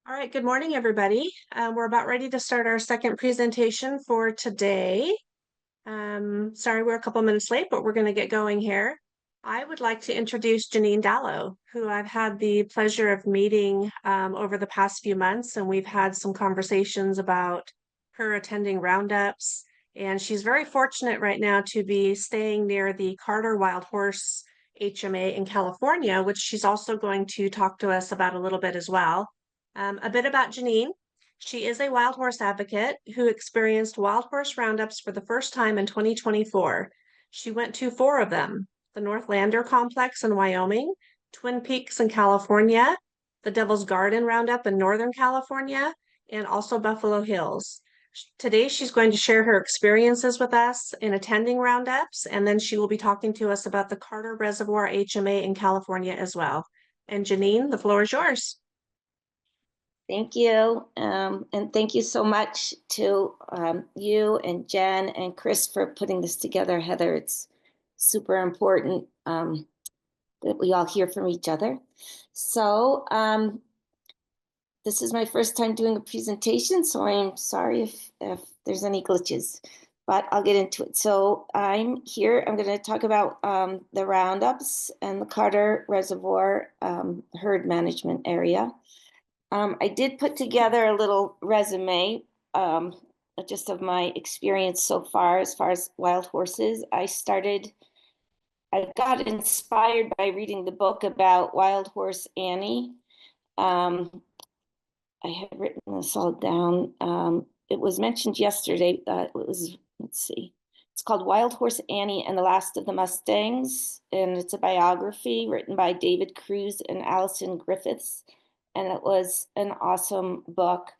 All right, good morning, everybody. We're about ready to start our second presentation for today. Sorry, we're a couple minutes late, but we're going to get going here. I would like to introduce Janine Dallow, who I've had the pleasure of meeting over the past few months, and we've had some conversations about her attending Roundups. And she's very fortunate right now to be staying near the Carter Wild Horse HMA in California, which she's also going to talk to us about a little bit as well. A bit about Janine. She is a wild horse advocate who experienced wild horse roundups for the first time in 2024. She went to four of them: the Northlander Complex in Wyoming, Twin Peaks in California, the Devil's Garden Roundup in Northern California, and also Buffalo Hills. Today, she's going to share her experiences with us in attending roundups, and then she will be talking to us about the Carter Reservoir HMA in California as well. And Janine, the floor is yours. Thank you. And thank you so much to you and Jen and Chris for putting this together, Heather. It's super important that we all hear from each other. So this is my first time doing a presentation, so I'm sorry if there's any glitches, but I'll get into it. So I'm here, I'm going to talk about the Roundups and the Carter Reservoir herd management area. I did put together a little resume just of my experience so far as wild horses. I got inspired by reading the book about Wild Horse Annie. I had written this all down. It was mentioned yesterday. Let's see. It's called Wild Horse Annie and the Last of the Mustangs, and it's a biography written by David Cruz and Allison Griffiths. And it was an awesome book.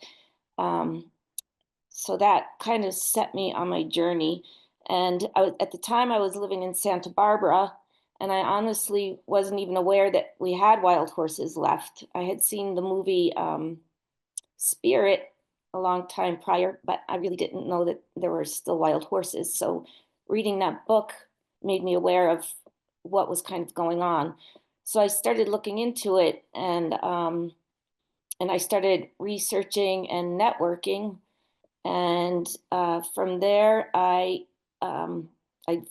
So that kind of set me on my journey. And at the time I was living in Santa Barbara, and I honestly wasn't even aware that we had wild horses left. I had seen the movie Spirit a long time prior, but I really didn't know that there were still wild horses. So reading that book made me aware of what was kind of going on. So I started looking into it, and I started researching and networking. And from there, I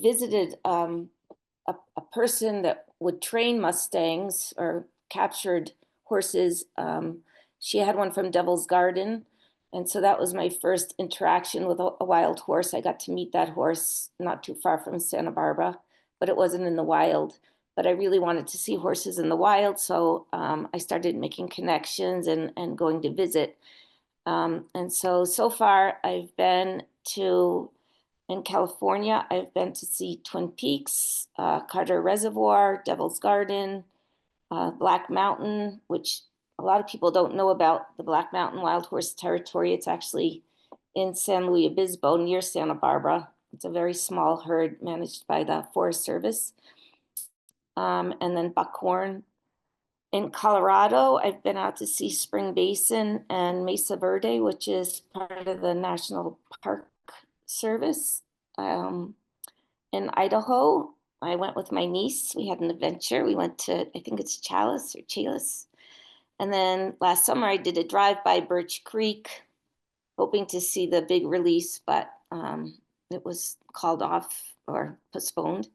visited a person that would train Mustangs or captured horses. She had one from Devil's Garden. And so that was my first interaction with a wild horse. I got to meet that horse not too far from Santa Barbara, but it wasn't in the wild. But I really wanted to see horses in the wild. So I started making connections and going to visit. And so far I've been in California, I've been to see Twin Peaks, Carter Reservoir, Devil's Garden, Black Mountain, which a lot of people don't know about the Black Mountain Wild Horse Territory. It's actually in San Luis Obispo near Santa Barbara. It's a very small herd managed by the Forest Service. And then Buckhorn. In Colorado, I've been out to see Spring Basin and Mesa Verde, which is part of the National Park Service. In Idaho, I went with my niece. We had an adventure. We went to, I think it's Challis. And then last summer, I did a drive by Birch Creek, hoping to see the big release, but it was called off or postponed.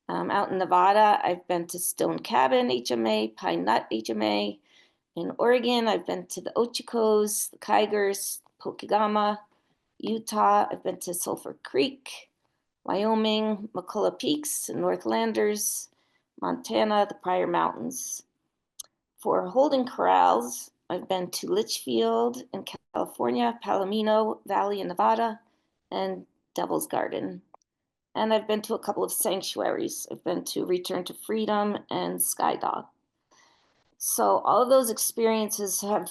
Out in Nevada, I've been to Stone Cabin HMA, Pine Nut HMA. In Oregon, I've been to the Ochicos, the Kygers, Pokegama. Utah, I've been to Sulphur Creek. Wyoming, McCullough Peaks, and Northlanders. Montana, the Pryor Mountains. For holding corrals, I've been to Litchfield in California, Palomino Valley in Nevada, and Devil's Garden. And I've been to a couple of sanctuaries. I've been to Return to Freedom and Skydog. So all of those experiences have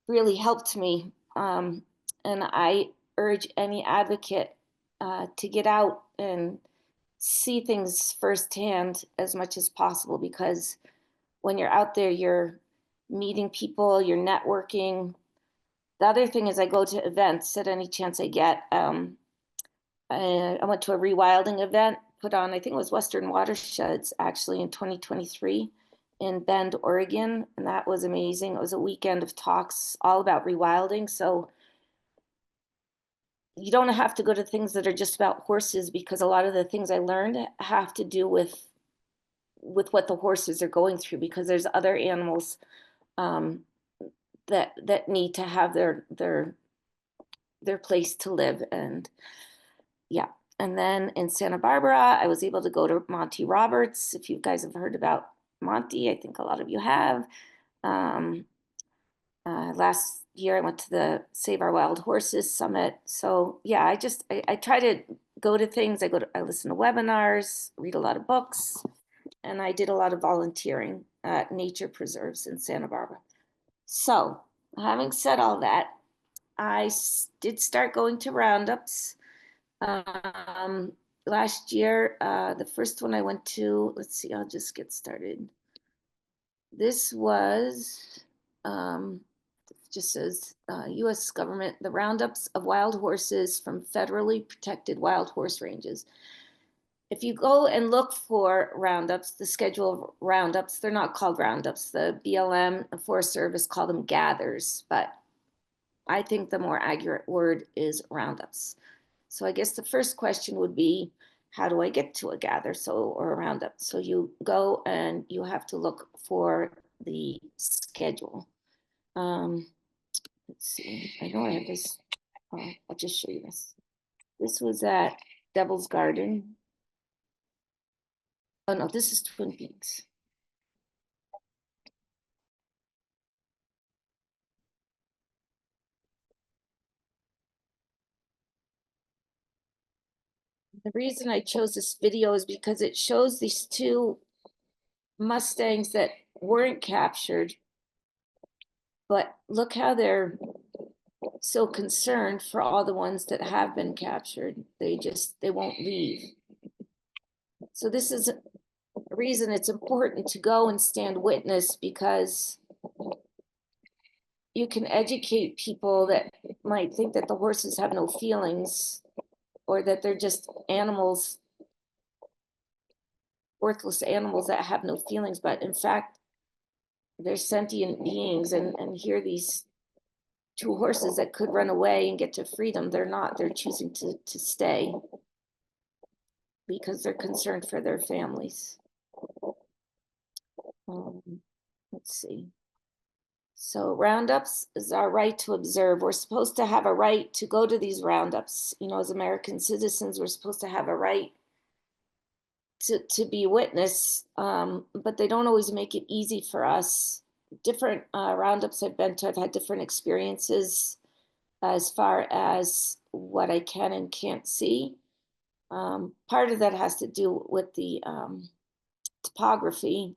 really helped me. And I urge any advocate to get out and see things firsthand as much as possible, because when you're out there, you're meeting people, you're networking. The other thing is I go to events at any chance I get. I went to a rewilding event put on, I think it was Western Watersheds, actually in 2023 in Bend, Oregon, and that was amazing. It was a weekend of talks all about rewilding. So you don't have to go to things that are just about horses, because a lot of the things I learned have to do with what the horses are going through, because there's other animals um, that need to have their place to live. And yeah. And then in Santa Barbara, I was able to go to Monty Roberts. If you guys have heard about Monty, I think a lot of you have. Um, last year, I went to the Save Our Wild Horses Summit. So yeah, I try to go to things. I listen to webinars, read a lot of books, and I did a lot of volunteering at nature preserves in Santa Barbara. So having said all that, did start going to Roundups. Um, Last year, the first one I went to, let's see, I'll just get started. This was, just says U.S. government, the roundups of wild horses from federally protected wild horse ranges. If you go and look for roundups, the schedule of roundups, they're not called roundups. The BLM and Forest Service call them gathers, but I think the more accurate word is roundups. So I guess the first question would be, how do I get to a gather or a roundup? So you go and you have to look for the schedule. Let's see, I know I have this. I'll just show you this. This was at Devil's Garden. Oh no, this is Twin Peaks. The reason I chose this video is because it shows these two Mustangs that weren't captured, but look how they're so concerned for all the ones that have been captured. They won't leave. So this is a reason it's important to go and stand witness, because you can educate people that might think that the horses have no feelings, or that they're just animals, worthless animals that have no feelings, but in fact, they're sentient beings. And here these two horses that could run away and get to freedom, they're not. They're choosing to stay because they're concerned for their families. Let's see. So roundups is our right to observe. We're supposed to have a right to go to these roundups. You know, as American citizens, we're supposed to have a right to be a witness, but they don't always make it easy for us. Different roundups I've been to, I've had different experiences as far as what I can and can't see. Part of that has to do with the topography,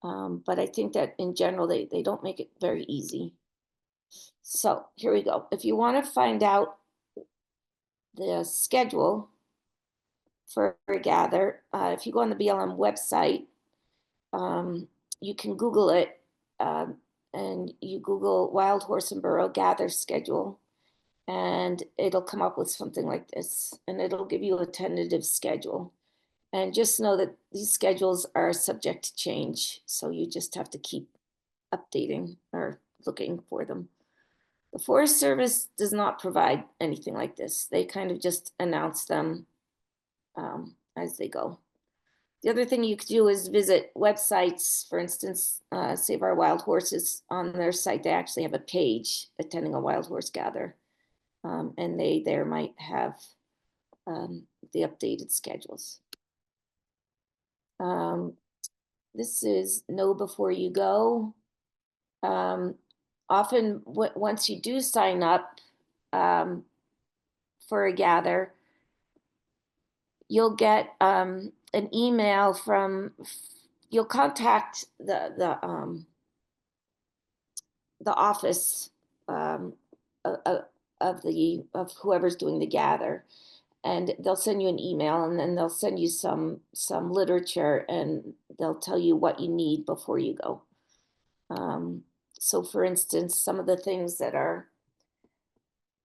but I think that in general, they don't make it very easy. So here we go. If you want to find out the schedule for a gather, if you go on the BLM website, you can Google it, and you Google Wild Horse and Burro gather schedule, and it'll come up with something like this, and it'll give you a tentative schedule. And just know that these schedules are subject to change, so you just have to keep updating or looking for them. The Forest Service does not provide anything like this. They kind of just announce them as they go. The other thing you could do is visit websites. For instance, Save Our Wild Horses, on their site, they actually have a page attending a wild horse gather. And they there might have the updated schedules. This is know before you go. Often once you do sign up for a gather, you'll get an email you'll contact the office of whoever's doing the gather, and they'll send you an email, and then they'll send you some literature, and they'll tell you what you need before you go. So for instance, some of the things that are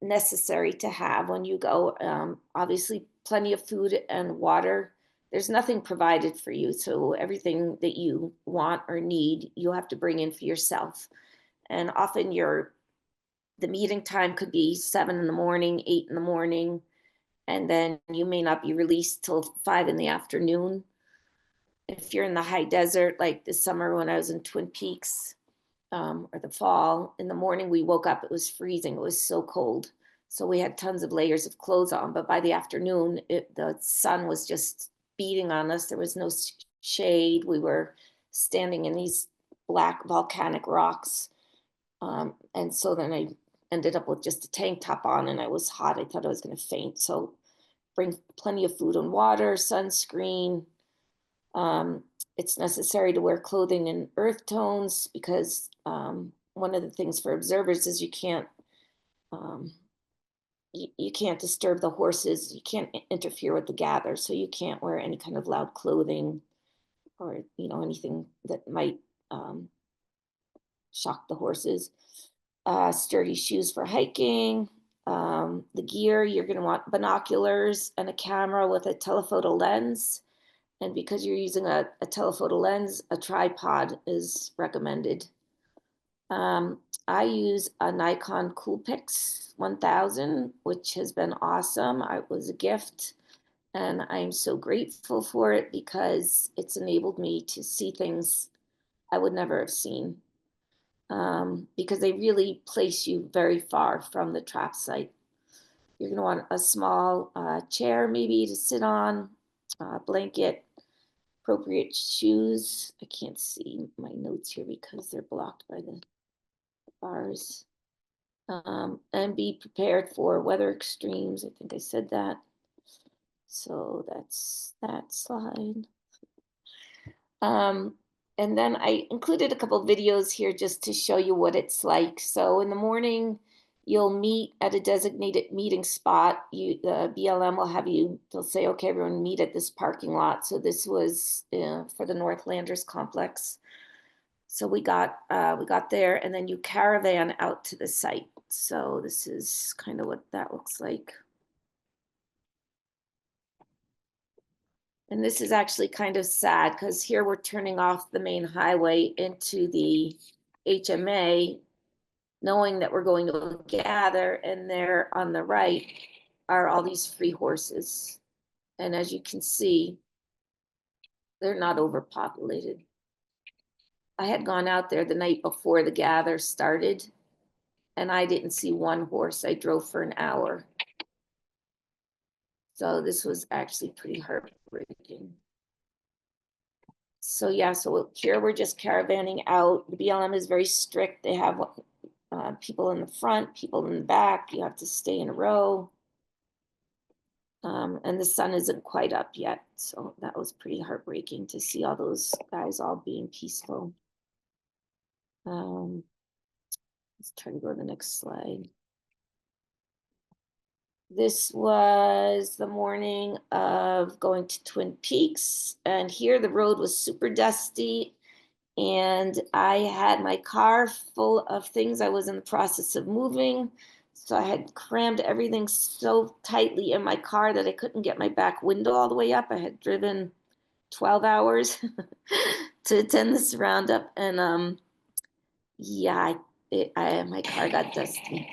necessary to have when you go, obviously plenty of food and water. there's nothing provided for you. So everything that you want or need, you have to bring in for yourself. And often the meeting time could be 7 in the morning, 8 in the morning, and then you may not be released till 5 in the afternoon. If you're in the high desert, like this summer when I was in Twin Peaks, or the fall, in the morning we woke up, it was freezing. It was so cold. So we had tons of layers of clothes on, but by the afternoon, the sun was just beating on us. There was no shade. We were standing in these black volcanic rocks. And so then I ended up with just a tank top on and I was hot. I thought I was going to faint. So bring plenty of food and water, sunscreen. It's necessary to wear clothing in earth tones because one of the things for observers is um, you can't disturb the horses. You can't interfere with the gather. So you can't wear any kind of loud clothing or, anything that might shock the horses. Sturdy shoes for hiking. The gear, you're going to want binoculars and a camera with a telephoto lens. And because you're using a telephoto lens, a tripod is recommended. I use a Nikon Coolpix 1000, which has been awesome. It was a gift, and I'm so grateful for it because it's enabled me to see things I would never have seen. Because they really place you very far from the trap site. You're going to want a small chair maybe to sit on, blanket, appropriate shoes. I can't see my notes here because they're blocked by the bars. And be prepared for weather extremes. I think I said that. So that's that slide. And then I included a couple of videos here just to show you what it's like. So in the morning, you'll meet at a designated meeting spot. The BLM will have you, they'll say, okay, everyone meet at this parking lot. So this was for the Northlanders complex. So we got there and then you caravan out to the site. So this is kind of what that looks like. And this is actually kind of sad because here we're turning off the main highway into the HMA, knowing that we're going to gather, and there on the right are all these free horses. And as you can see, they're not overpopulated. I had gone out there the night before the gather started, and I didn't see one horse. I drove for an hour. So this was actually pretty heartbreaking. So yeah, so here we're just caravanning out. The BLM is very strict. They have people in the front, people in the back. You have to stay in a row. And the sun isn't quite up yet. So that was pretty heartbreaking to see all those guys all being peaceful. Let's try to go to the next slide. This was the morning of going to Twin Peaks, and here the road was super dusty, and I had my car full of things I was in the process of moving. So I had crammed everything so tightly in my car that I couldn't get my back window all the way up. I had driven 12 hours to attend this roundup, and yeah, my car got dusty.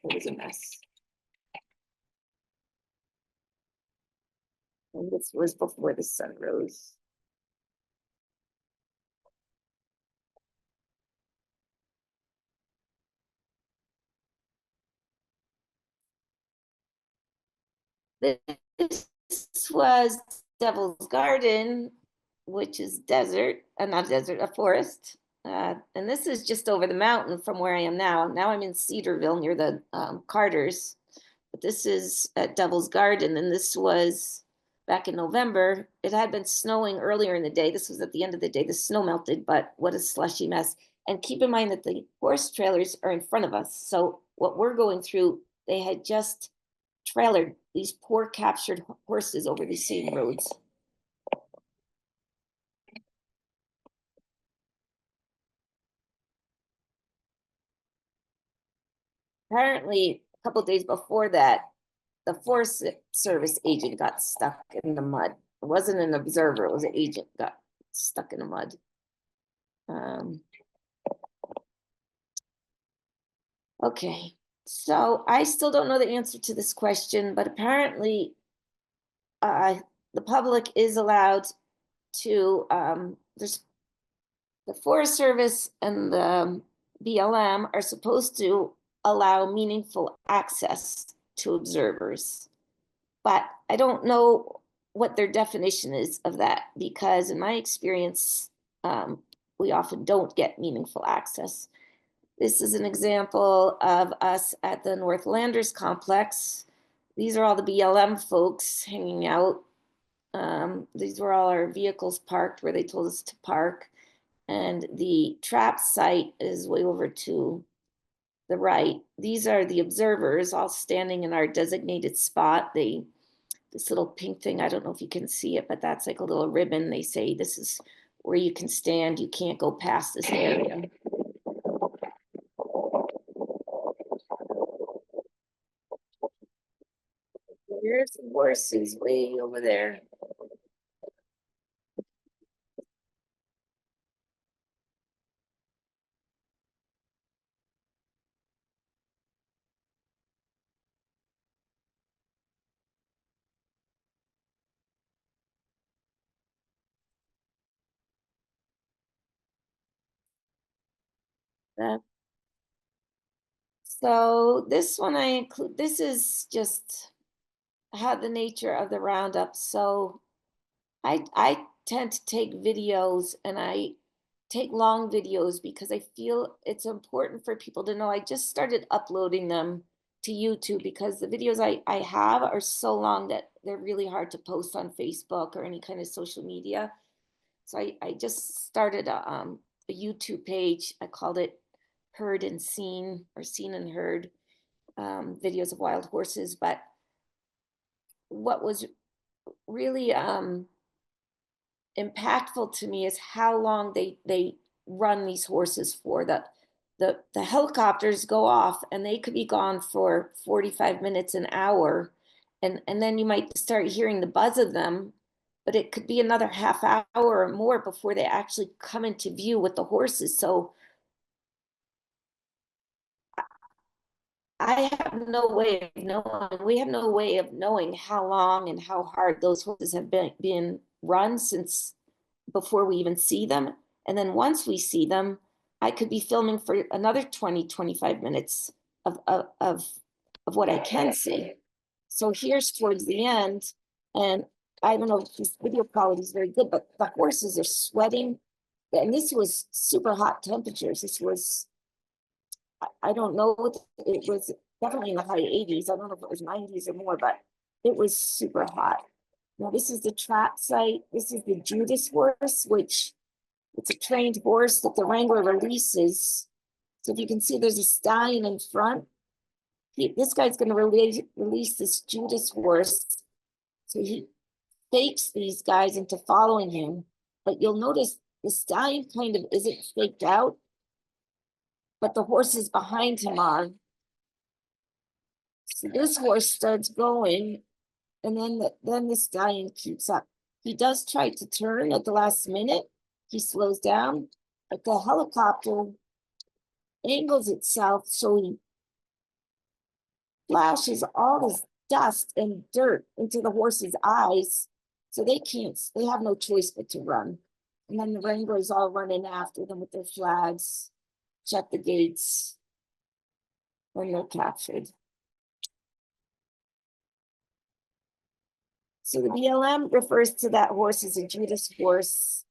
It was a mess. And this was before the sun rose. This was Devil's Garden, which is desert, not desert, a forest. And this is just over the mountain from where I am now. Now I'm in Cedarville near the Carters. But this is at Devil's Garden, and this was back in November. It had been snowing earlier in the day. This was at the end of the day. The snow melted, but what a slushy mess. And keep in mind that the horse trailers are in front of us. So what we're going through, they had just trailered these poor captured horses over these same roads. Apparently, a couple days before that, the Forest Service agent got stuck in the mud. It wasn't an observer, it was an agent got stuck in the mud. Okay, so I still don't know the answer to this question, but apparently the public is allowed to, there's the Forest Service and the BLM are supposed to allow meaningful access to observers. But I don't know what their definition is of that, because in my experience, we often don't get meaningful access. This is an example of us at the Northlanders complex. These are all the BLM folks hanging out. These were all our vehicles parked where they told us to park. And the trap site is way over to the right. These are the observers all standing in our designated spot. This little pink thing, I don't know if you can see it, but that's like a little ribbon. They say this is where you can stand. You can't go past this area. There's the horses way over there. That So this one I include, this is just how the nature of the Roundup. So I tend to take videos, and I take long videos because I feel it's important for people to know. I just started uploading them to YouTube because the videos I have are so long that they're really hard to post on Facebook or any kind of social media. So I just started a YouTube page. I called it Heard and Seen, or Seen and Heard, videos of wild horses. But what was really impactful to me is how long they run these horses for. The helicopters go off and they could be gone for 45 minutes, an hour, and then you might start hearing the buzz of them, but it could be another half hour or more before they actually come into view with the horses. So I have no way of knowing, we have no way of knowing how long and how hard those horses have been run since before we even see them. And then once we see them, I could be filming for another 20, 25 minutes of what I can see. So here's towards the end, and I don't know if this video quality is very good, but the horses are sweating. And this was super hot temperatures. This was, I don't know, it was definitely in the high 80s. I don't know if it was 90s or more, but it was super hot. Now this is the trap site. This is the Judas horse, which it's a trained horse that the wrangler releases. So if you can see, there's a stallion in front. This guy's going to release this Judas horse. So he fakes these guys into following him. But you'll notice the stallion kind of isn't faked out, but the horses behind him are. So this horse starts going, and then the stallion keeps up. He does try to turn at the last minute. He slows down, but the helicopter angles itself so he flashes all this dust and dirt into the horse's eyes, so they have no choice but to run. And then the wranglers all run in after them with their flags, shut the gates, when they're captured. So the BLM refers to that horse as a Judas horse.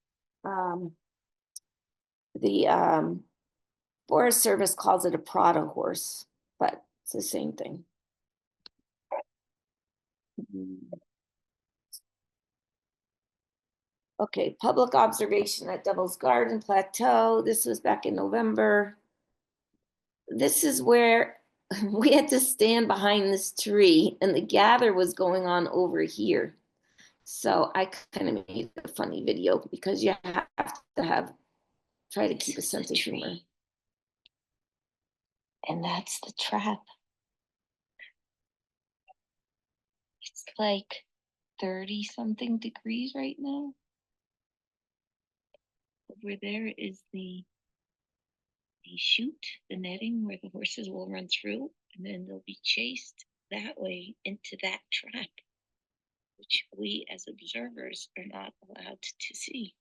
The Forest Service calls it a Prada horse, but it's the same thing. Okay, public observation at Devil's Garden Plateau. This was back in November. This is where we had to stand behind this tree, and the gather was going on over here. So I kind of made a funny video because you have to try to keep a sense of humor. And that's the trap. It's like 30 something degrees right now. Over there is the chute, the netting where the horses will run through, and then they'll be chased that way into that trap, which we as observers are not allowed to see.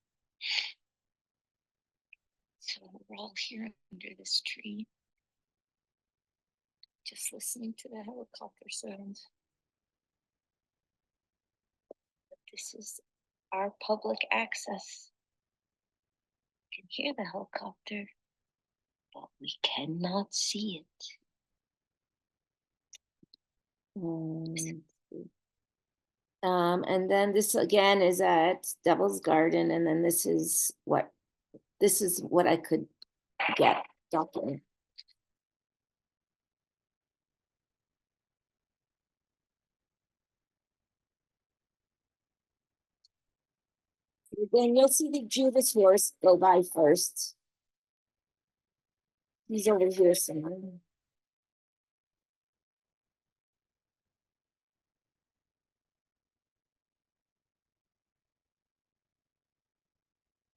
So we're all here under this tree, just listening to the helicopter sounds. But this is our public access. You can hear the helicopter, but we cannot see it. And then this again is at Devil's Garden, and then this is what I could get documented. Then you'll see the Judas horse go by first. He's over here somewhere.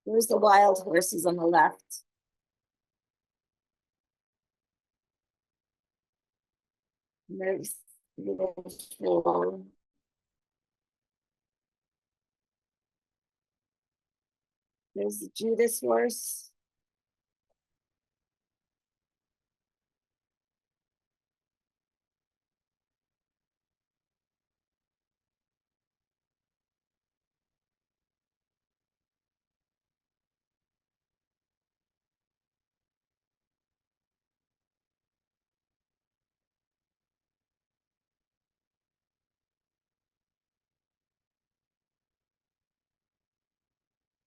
There's the wild horses on the left. There's the Judas horse.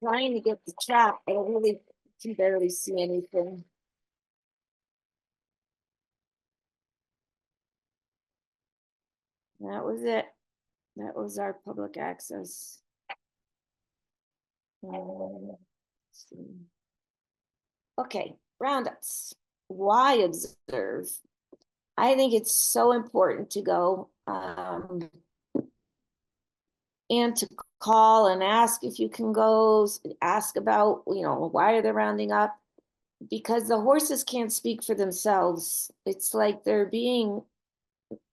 Trying to get the trap, but I really can barely see anything. That was it. That was our public access. Let's see. Okay, roundups. Why observe? I think it's so important to go and to call and ask if you can go, ask about, why are they rounding up? Because the horses can't speak for themselves. It's like they're being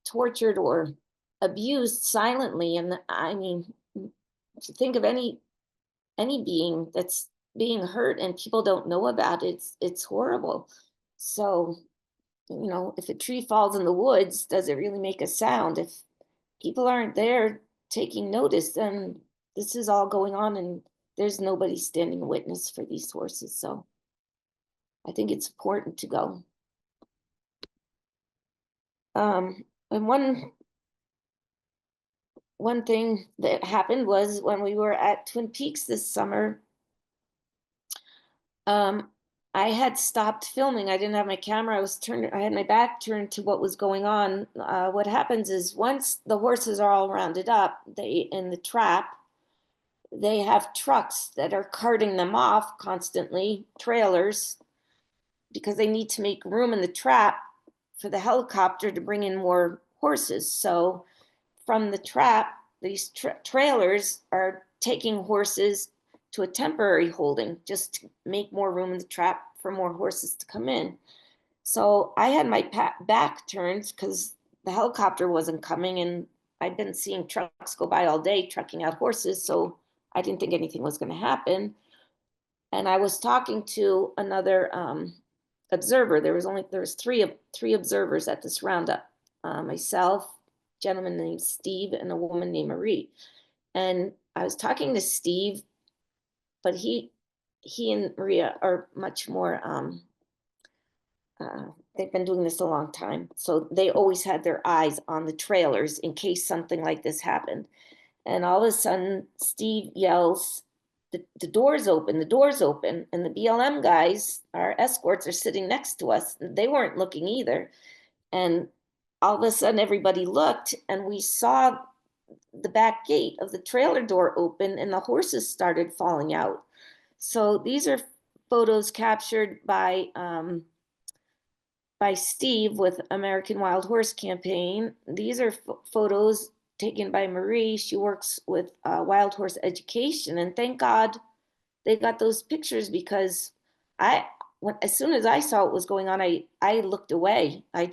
tortured or abused silently. And I mean, if you think of any being that's being hurt and people don't know about it, it's horrible. So, if a tree falls in the woods, does it really make a sound? If people aren't there taking notice, then this is all going on and there's nobody standing a witness for these horses. So I think it's important to go. And one thing that happened was when we were at Twin Peaks this summer, I had stopped filming. I didn't have my camera. I had my back turned to what was going on. What happens is once the horses are all rounded up, in the trap, they have trucks that are carting them off constantly, trailers, because they need to make room in the trap for the helicopter to bring in more horses. So from the trap, these trailers are taking horses to a temporary holding just to make more room in the trap for more horses to come in. So I had my back turned because the helicopter wasn't coming, and I'd been seeing trucks go by all day trucking out horses, so I didn't think anything was going to happen. And I was talking to another observer. There was three observers at this roundup. Myself, a gentleman named Steve, and a woman named Marie. And I was talking to Steve, but he and Maria are much more, they've been doing this a long time. So they always had their eyes on the trailers in case something like this happened. And all of a sudden, Steve yells, the door's open, the door's open. And the BLM guys, our escorts, are sitting next to us. They weren't looking either. And all of a sudden, everybody looked, and we saw the back gate of the trailer door open, and the horses started falling out. So these are photos captured by Steve with American Wild Horse Campaign. These are photos taken by Marie. She works with wild horse education, and thank God they got those pictures, because as soon as I saw what was going on, I looked away. I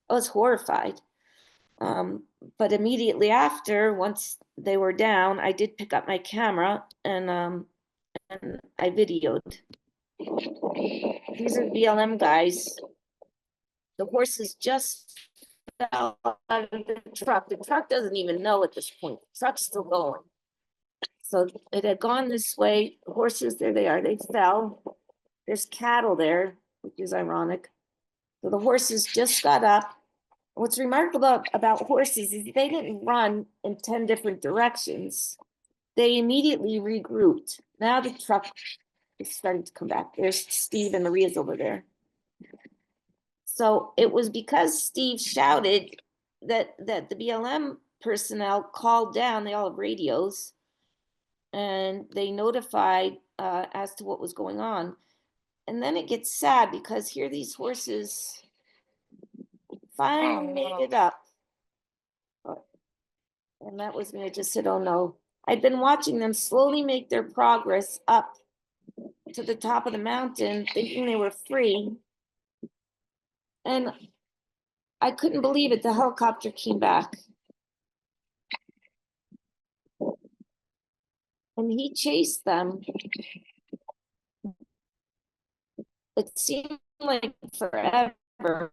was horrified. But immediately after, once they were down, I did pick up my camera and I videoed. These are the BLM guys. The horses just fell out of the truck. The truck doesn't even know at this point. The truck's still going. So it had gone this way. The horses, there they are. They fell. There's cattle there, which is ironic. So the horses just got up. What's remarkable about horses is they didn't run in 10 different directions. They immediately regrouped. Now the truck is starting to come back. There's Steve and Maria's over there. So it was because Steve shouted that the BLM personnel called down. They all have radios, and they notified as to what was going on. And then it gets sad, because here these horses finally made it up. And that was me. I just said, oh no. I'd been watching them slowly make their progress up to the top of the mountain, thinking they were free. And I couldn't believe it. The helicopter came back. And he chased them. It seemed like forever,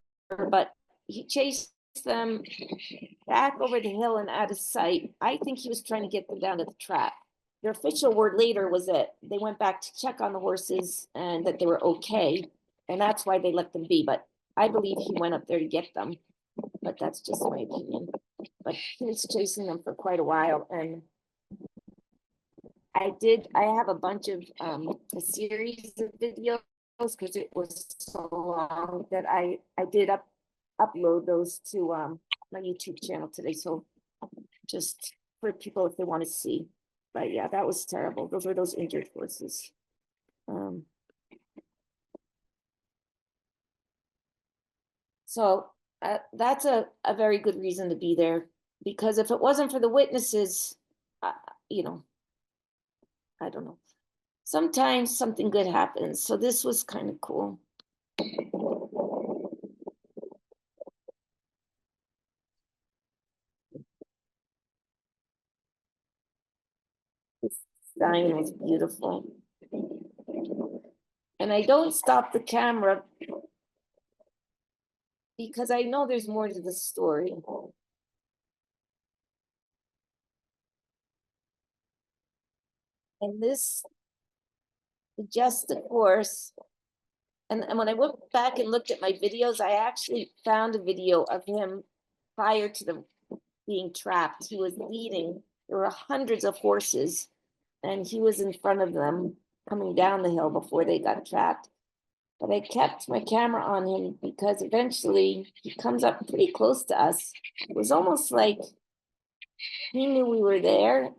but he chased them back over the hill and out of sight. I think he was trying to get them down to the track. Their official word later was that they went back to check on the horses and that they were okay. And that's why they let them be. But I believe he went up there to get them. But that's just my opinion. But he was chasing them for quite a while. And I have a bunch of a series of videos, because it was so long, that I did upload those to my YouTube channel today. So just for people if they want to see. But yeah, that was terrible. Those were those injured horses. So that's a very good reason to be there, because if it wasn't for the witnesses, you know, I don't know. Sometimes something good happens. So this was kind of cool. This sign was beautiful. And I don't stop the camera because I know there's more to the story. And this, just of course, and when I went back and looked at my videos, I actually found a video of him prior to them being trapped. He was leading. There were hundreds of horses, and he was in front of them coming down the hill before they got trapped. But I kept my camera on him because eventually he comes up pretty close to us. It was almost like he knew we were there,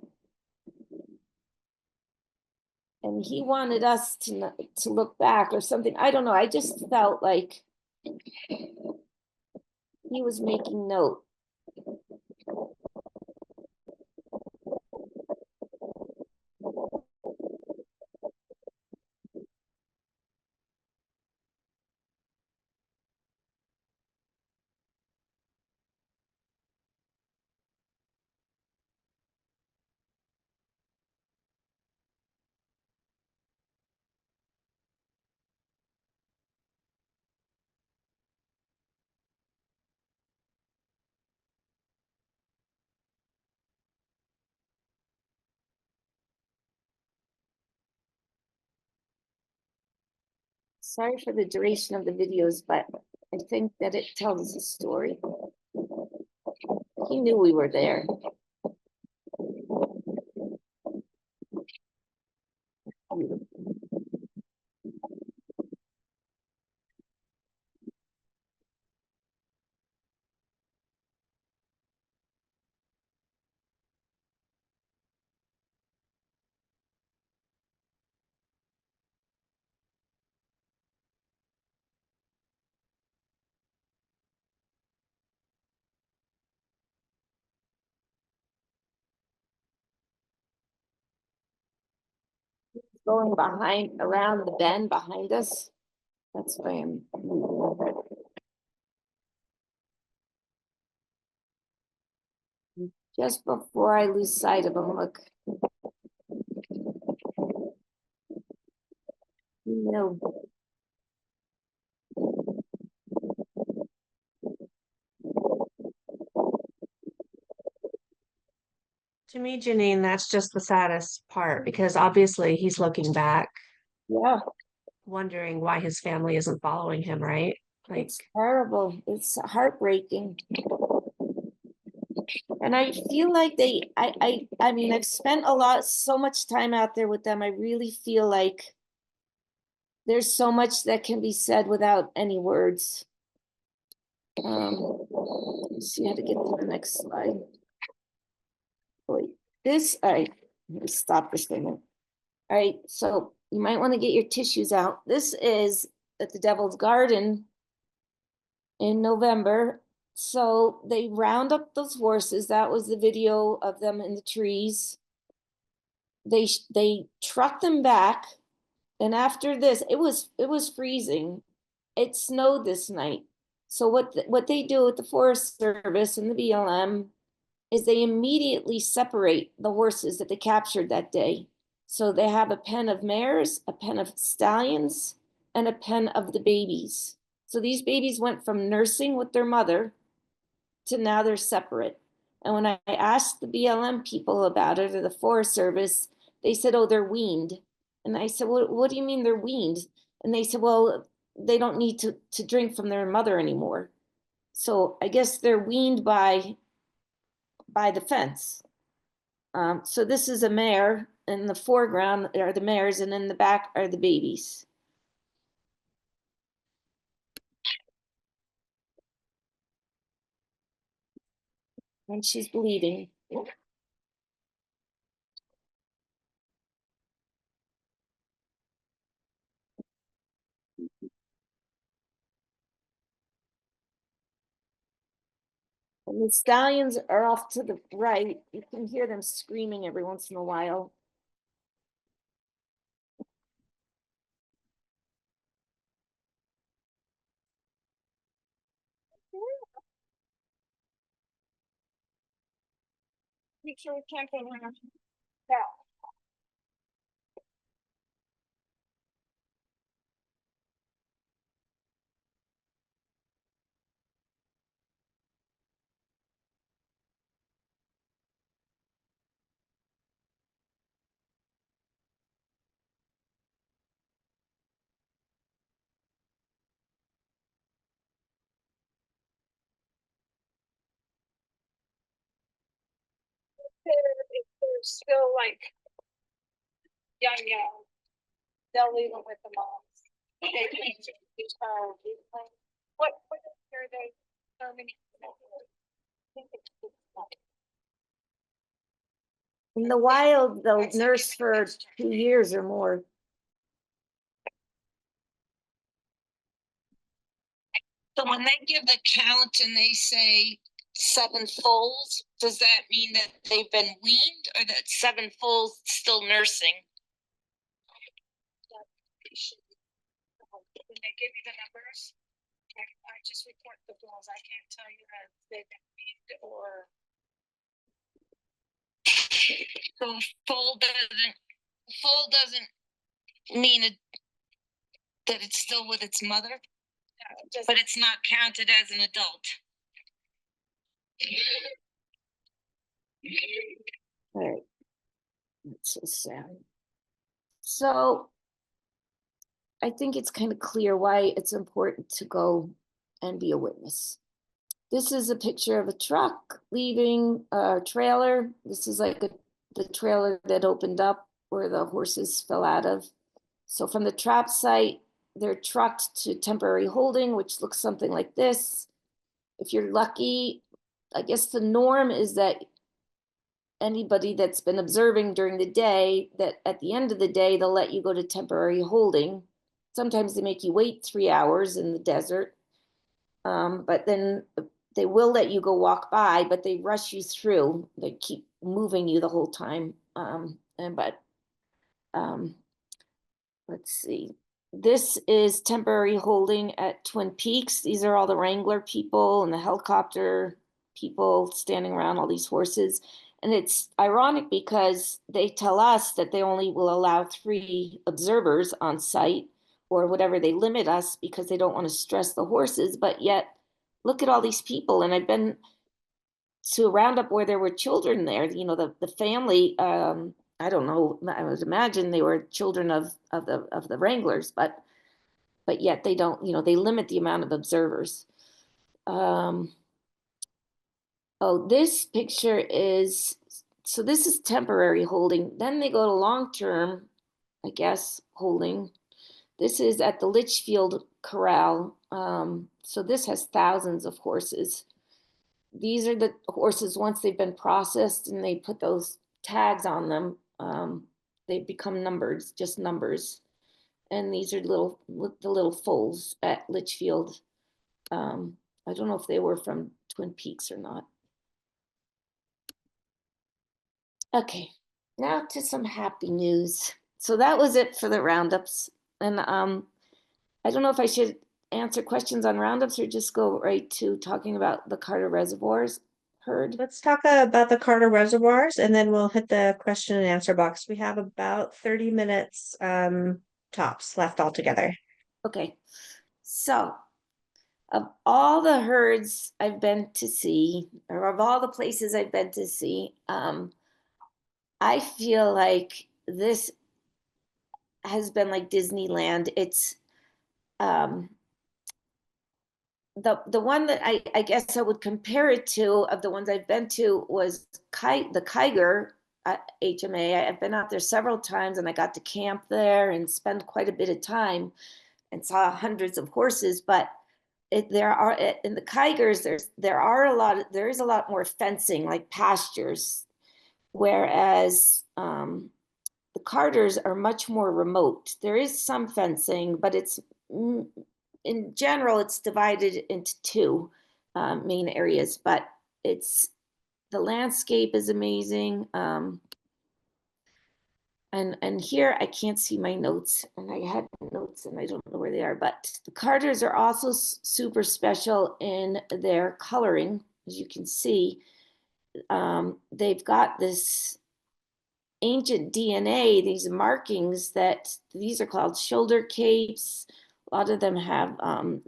and he wanted us to look back or something. I don't know. I just felt like he was making note. Sorry for the duration of the videos, but I think that it tells a story. He knew we were there. going behind, around the bend behind us. That's why I'm moving over. Just before I lose sight of them, look. No. To me, Janine, that's just the saddest part because obviously he's looking back, Yeah, wondering why his family isn't following him, right? Like, it's terrible. It's heartbreaking. And I feel like I mean, I've spent so much time out there with them. I really feel like there's so much that can be said without any words. Let's see how to get to the next slide. Wait, all right, let me stop this thing. All right, so you might want to get your tissues out. This is at the Devil's Garden in November. So they round up those horses. That was the video of them in the trees. They truck them back, and after this, it was freezing. It snowed this night. So what they do with the Forest Service and the BLM is they immediately separate the horses that they captured that day. So they have a pen of mares, a pen of stallions, and a pen of the babies. So these babies went from nursing with their mother to now they're separate. And when I asked the BLM people about it or the Forest Service, they said, oh, they're weaned. And I said, well, what do you mean they're weaned? And they said, well, they don't need to drink from their mother anymore. So I guess they're weaned by the fence. So this is a mare. In the foreground are the mares, and in the back are the babies. And she's bleeding. And the stallions are off to the right. You can hear them screaming every once in a while. Make sure we can't go around. Yeah. They're still like young, they'll leave them with the moms. What are they terminating? In the wild, they'll nurse for 2 years or more. So when they give the count and they say 7 foals, does that mean that they've been weaned or that 7 foals still nursing? When they give you the numbers, I just report the foals. I can't tell you that they've been weaned or. So foal doesn't mean that it's still with its mother, but it's not counted as an adult. All right. That's so sad. So I think it's kind of clear why it's important to go and be a witness. This is a picture of a truck leaving a trailer. This is like the trailer that opened up where the horses fell out of. So from the trap site, they're trucked to temporary holding, which looks something like this. If you're lucky, I guess the norm is that anybody that's been observing during the day, that at the end of the day, they'll let you go to temporary holding. Sometimes they make you wait 3 hours in the desert, but then they will let you go walk by, but they rush you through. They keep moving you the whole time. let's see. This is temporary holding at Twin Peaks. These are all the Wrangler people and the helicopter people standing around all these horses. And it's ironic because they tell us that they only will allow 3 observers on site or whatever. They limit us because they don't want to stress the horses. But yet, look at all these people. And I've been to a roundup where there were children there, the family, I don't know, I would imagine they were children of the Wranglers, but yet they don't, they limit the amount of observers. Oh, this picture is, so this is temporary holding. Then they go to long-term, I guess, holding. This is at the Litchfield Corral. So this has thousands of horses. These are the horses, once they've been processed and they put those tags on them, they become numbers, just numbers. And these are the little foals at Litchfield. I don't know if they were from Twin Peaks or not. Okay, now to some happy news. So that was it for the roundups. And I don't know if I should answer questions on roundups or just go right to talking about the Carter Reservoirs herd. Let's talk about the Carter Reservoirs and then we'll hit the question and answer box. We have about 30 minutes tops left altogether. Okay, so of all the herds I've been to see, or of all the places I've been to see, I feel like this has been like Disneyland. It's the one that I guess I would compare it to of the ones I've been to was the Kiger HMA. I've been out there several times and I got to camp there and spend quite a bit of time and saw hundreds of horses. But there are in the Kigers there is a lot more fencing, like pastures, whereas the Carters are much more remote. There is some fencing, but it's in general, it's divided into 2 main areas, but the landscape is amazing. And here I can't see my notes, and I had notes and I don't know where they are, but the Carters are also super special in their coloring. As you can see, they've got this ancient DNA, these markings these are called shoulder capes. A lot of them have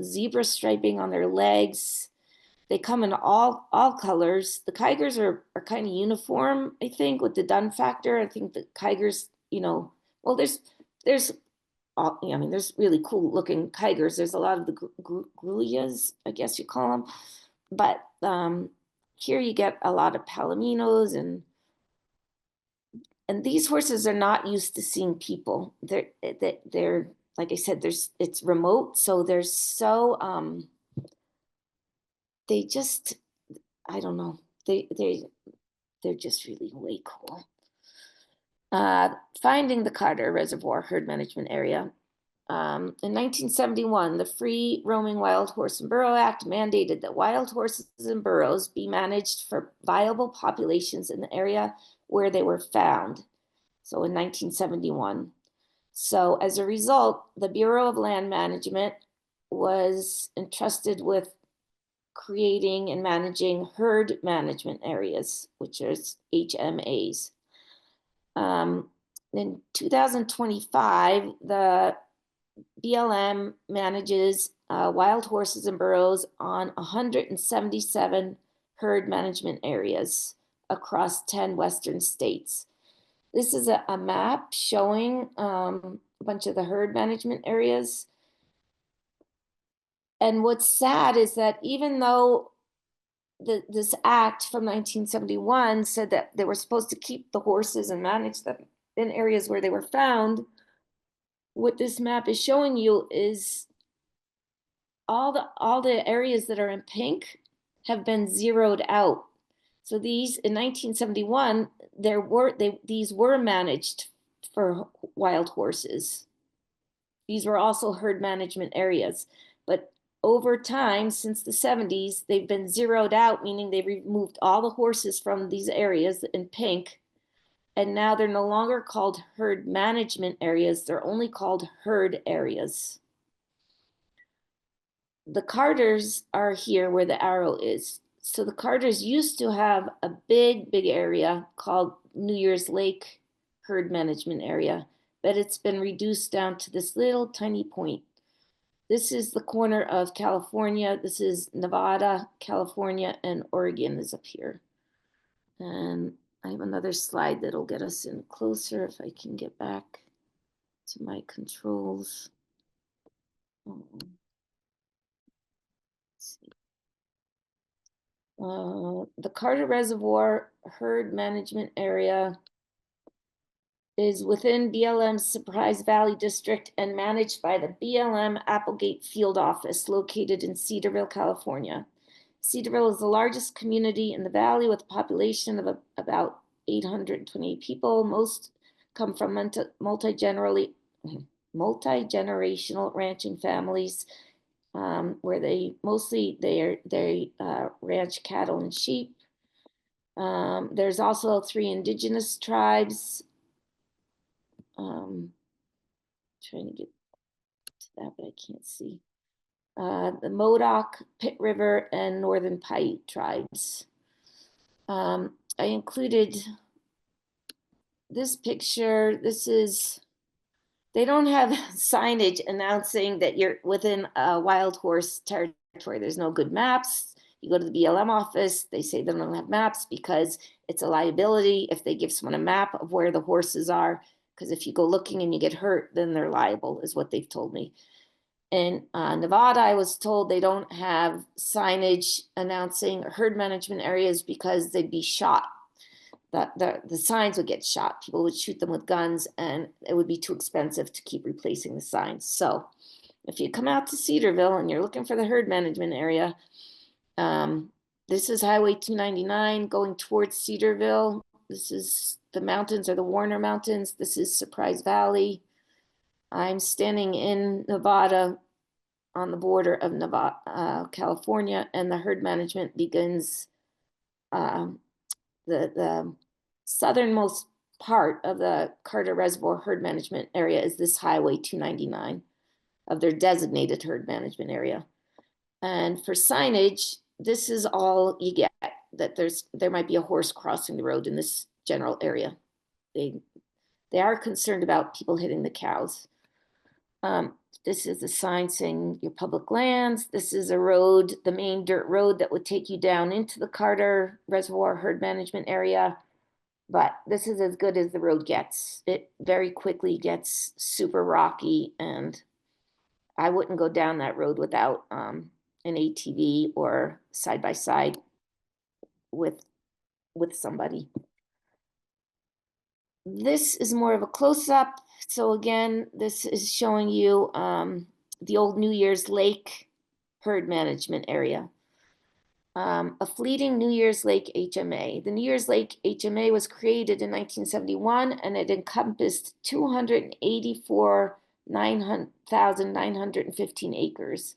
zebra striping on their legs. They come in all colors. The Kigers are kind of uniform, I think, with the dun factor. I think the Kigers, well, there's there's really cool looking Kigers. There's a lot of the Grullias, I guess you call them. But here you get a lot of Palominos and these horses are not used to seeing people. They're like I said, it's remote, so they're so they just, I don't know, they're just really way cool. Finding the Carter Reservoir Herd Management Area. In 1971, the Free Roaming Wild Horse and Burro Act mandated that wild horses and burros be managed for viable populations in the area where they were found. So in 1971. So as a result, the Bureau of Land Management was entrusted with creating and managing herd management areas, which is HMAs. In 2025, the BLM manages wild horses and burros on 177 herd management areas across 10 Western states. This is a map showing a bunch of the herd management areas. And what's sad is that even though this act from 1971 said that they were supposed to keep the horses and manage them in areas where they were found, what this map is showing you is all the areas that are in pink have been zeroed out. So these in 1971, these were managed for wild horses. These were also herd management areas, but over time, since the 70s, they've been zeroed out, meaning they removed all the horses from these areas in pink And now they're no longer called herd management areas. They're only called herd areas. The Carters are here where the arrow is. So the Carters used to have a big area called New Year's Lake herd management area, but it's been reduced down to this little tiny point. This is the corner of California. This is Nevada, California, and Oregon is up here. And I have another slide that'll get us in closer if I can get back to my controls. Let's see. The Carter Reservoir herd management area is within BLM's Surprise Valley District and managed by the BLM Applegate Field Office located in Cedarville, California. Cedarville is the largest community in the valley with a population of about 828 people. Most come from multi-generational ranching families, where they mostly ranch cattle and sheep. There's also 3 indigenous tribes. Trying to get to that, but I can't see. The Modoc, Pit River, and Northern Paiute tribes. I included this picture. They don't have signage announcing that you're within a wild horse territory. There's no good maps. You go to the BLM office, they say they don't have maps because it's a liability if they give someone a map of where the horses are. Because if you go looking and you get hurt, then they're liable, is what they've told me. In Nevada, I was told they don't have signage announcing herd management areas because they'd be shot. The signs would get shot. People would shoot them with guns and it would be too expensive to keep replacing the signs. So if you come out to Cedarville and you're looking for the herd management area, this is Highway 299 going towards Cedarville. This is the mountains or the Warner Mountains. This is Surprise Valley. I'm standing in Nevada on the border of Nevada, California, and the herd management begins. The southernmost part of the Carter Reservoir herd management area is this Highway 299 of their designated herd management area. And for signage, this is all you get, that there might be a horse crossing the road in this general area. They are concerned about people hitting the cows. This is a sign saying your public lands. This is a road, the main dirt road that would take you down into the Carter Reservoir herd management area. But this is as good as the road gets. It very quickly gets super rocky, and I wouldn't go down that road without an ATV or side by side with somebody. This is more of a close-up. So again, this is showing you the old New Year's Lake herd management area. A fleeting New Year's Lake HMA. The New Year's Lake HMA was created in 1971 and it encompassed 284,915 acres.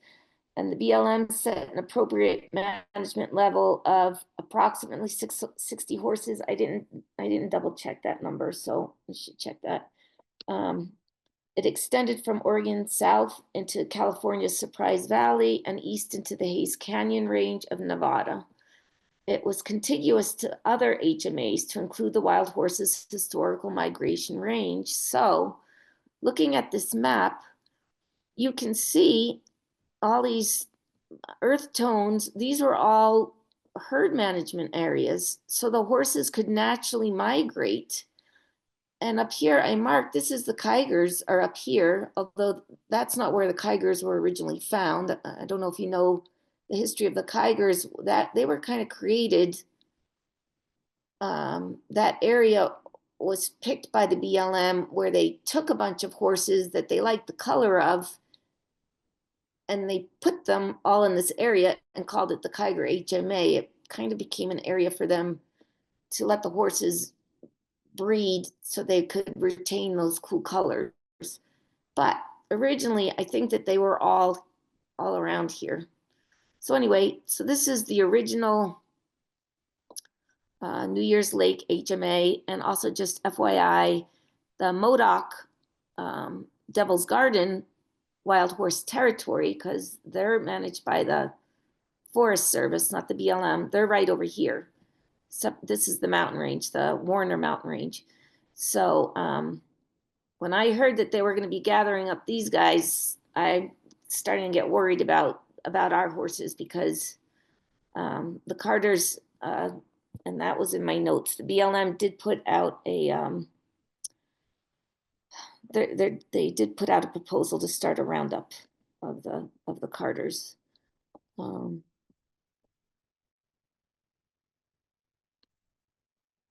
And the BLM set an appropriate management level of approximately 60 horses. I didn't double check that number, so I should check that. It extended from Oregon south into California's Surprise Valley and east into the Hayes Canyon range of Nevada. It was contiguous to other HMAs to include the wild horses historical migration range. So looking at this map, you can see all these earth tones. These were all herd management areas. So the horses could naturally migrate. And up here I marked, this is the Kygers are up here, although that's not where the Kygers were originally found. I don't know if you know the history of the Kygers, that they were kind of created. That area was picked by the BLM where they took a bunch of horses that they liked the color of, and they put them all in this area and called it the Kyger HMA. It kind of became an area for them to let the horses breed so they could retain those cool colors. But originally, I think that they were all around here. So anyway, so this is the original New Year's Lake HMA, and also just FYI, the Modoc Devil's Garden Wild Horse Territory, because they're managed by the Forest Service, not the BLM. They're right over here. So this is the mountain range, the Warner Mountain Range. So when I heard that they were going to be gathering up these guys, I started to get worried about our horses, because the Carters, and that was in my notes, the BLM did put out a they did put out a proposal to start a roundup of the Carters.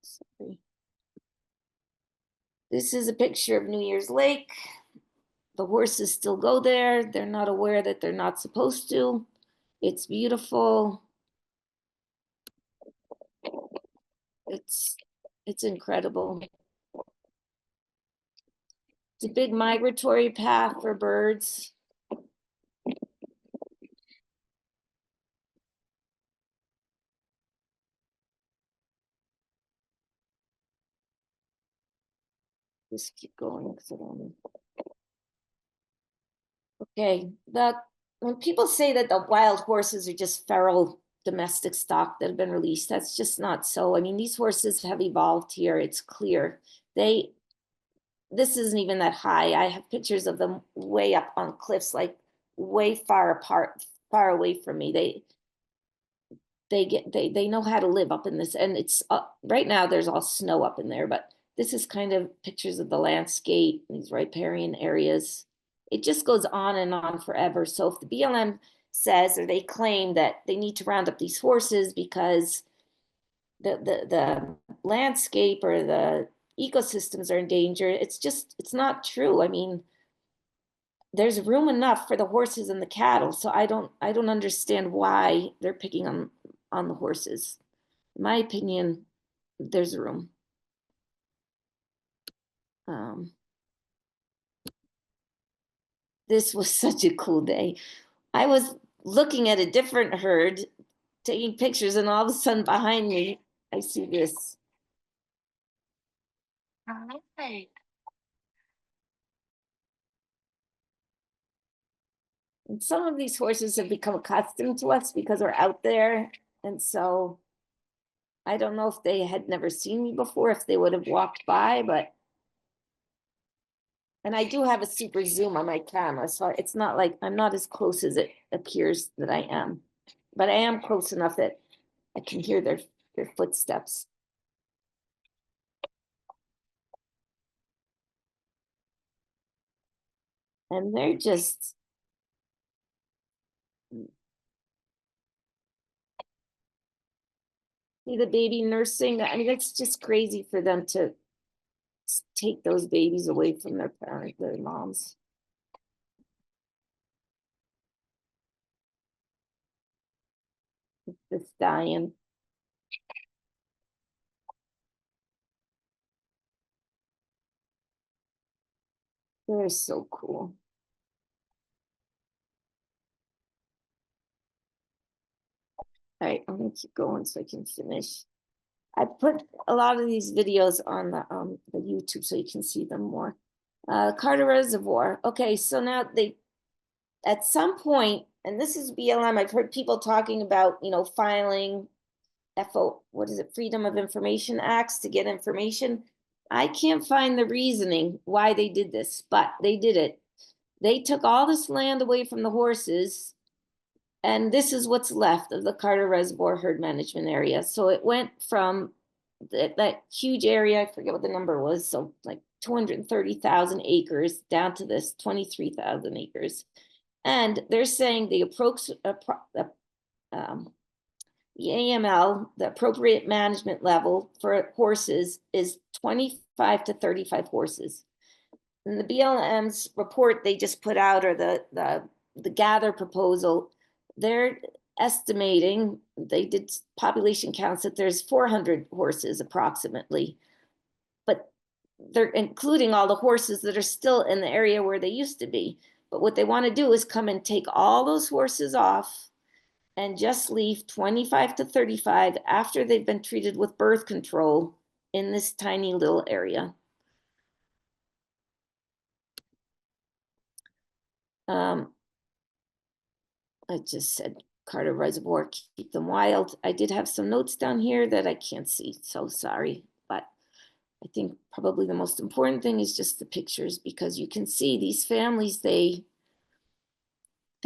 Sorry. This is a picture of New Year's Lake. The horses still go there. They're not aware that they're not supposed to. It's beautiful. It's incredible. It's a big migratory path for birds. Just keep going. Okay, when people say that the wild horses are just feral domestic stock that have been released, that's just not so. I mean, these horses have evolved here. It's clear. This isn't even that high. I have pictures of them way up on cliffs, like way far apart, far away from me. They know how to live up in this, and it's right now there's all snow up in there, but this is kind of pictures of the landscape, these riparian areas. It just goes on and on forever. So if the BLM says, or they claim that they need to round up these horses because the landscape or the ecosystems are in danger, it's not true. I mean, there's room enough for the horses and the cattle, so I don't understand why they're picking on the horses. In my opinion, there's room. This was such a cool day. I was looking at a different herd, taking pictures, and all of a sudden behind me, I see this. Alright. And some of these horses have become accustomed to us because we're out there. And so I don't know if they had never seen me before, if they would have walked by, and I do have a super zoom on my camera, so it's not like I'm not as close as it appears that I am. But I am close enough that I can hear their footsteps. And they're just, see the baby nursing. I mean, it's just crazy for them to take those babies away from their parents, their moms. The stallion. They're so cool. All right, I'm gonna keep going so I can finish. I put a lot of these videos on the YouTube so you can see them more. Carter Reservoir. Okay, so now at some point, and this is BLM, I've heard people talking about, filing what is it, Freedom of Information Acts to get information. I can't find the reasoning why they did this, but they did it. They took all this land away from the horses, and this is what's left of the Carter Reservoir herd management area. So it went from that huge area, I forget what the number was, so like 230,000 acres down to this 23,000 acres. And they're saying the AML, the appropriate management level for horses, is 25 to 35 horses. And the BLM's report they just put out, or the gather proposal, they're estimating, they did population counts, that there's 400 horses approximately, but they're including all the horses that are still in the area where they used to be. But what they want to do is come and take all those horses off and just leave 25 to 35 after they've been treated with birth control in this tiny little area. I just said Carter Reservoir, keep them wild. I did have some notes down here that I can't see, so sorry. But I think probably the most important thing is just the pictures, because you can see these families, they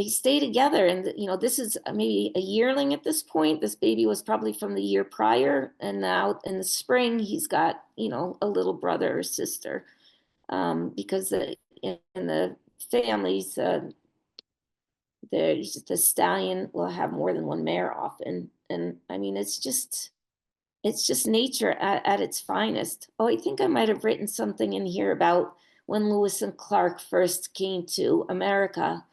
stay together. And, you know, this is maybe a yearling at this point. This baby was probably from the year prior. And now in the spring, he's got, you know, a little brother or sister, because in the families, the stallion will have more than one mare often. And I mean, it's just nature at its finest. Oh, I think I might have written something in here about when Lewis and Clark first came to America.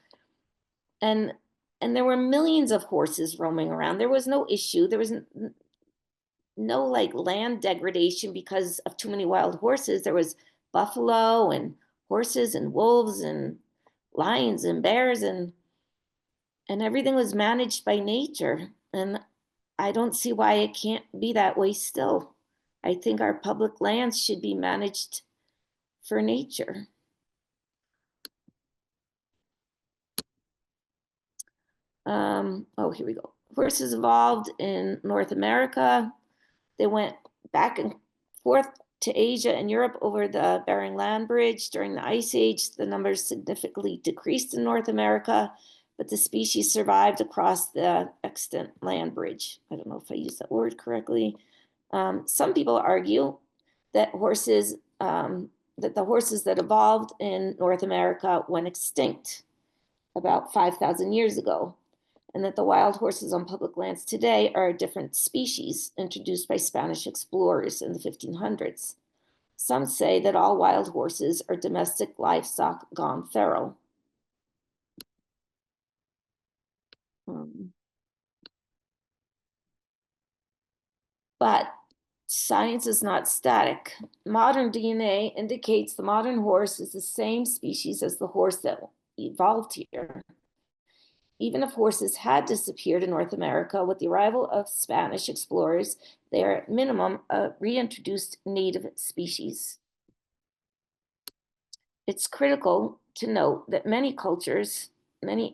And there were millions of horses roaming around. There was no issue. There was no like land degradation because of too many wild horses. There was buffalo and horses and wolves and lions and bears, and everything was managed by nature. And I don't see why it can't be that way still. I think our public lands should be managed for nature. Oh, here we go. Horses evolved in North America. They went back and forth to Asia and Europe over the Bering Land Bridge. During the Ice Age, the numbers significantly decreased in North America, but the species survived across the extant land bridge. I don't know if I used that word correctly. Some people argue that the horses that evolved in North America went extinct about 5,000 years ago, and that the wild horses on public lands today are a different species introduced by Spanish explorers in the 1500s. Some say that all wild horses are domestic livestock gone feral. But science is not static. Modern DNA indicates the modern horse is the same species as the horse that evolved here. Even if horses had disappeared in North America with the arrival of Spanish explorers, they are at minimum a reintroduced native species. It's critical to note that many cultures, many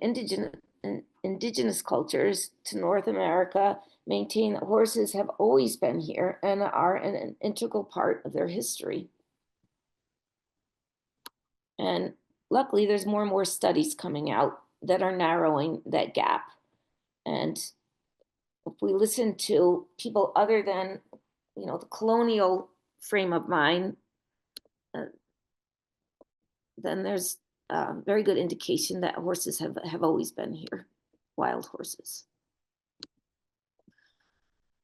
indigenous cultures to North America, maintain that horses have always been here and are an integral part of their history. And luckily, there's more and more studies coming out that are narrowing that gap. And if we listen to people other than, you know, the colonial frame of mind, then there's very good indication that horses have always been here, wild horses.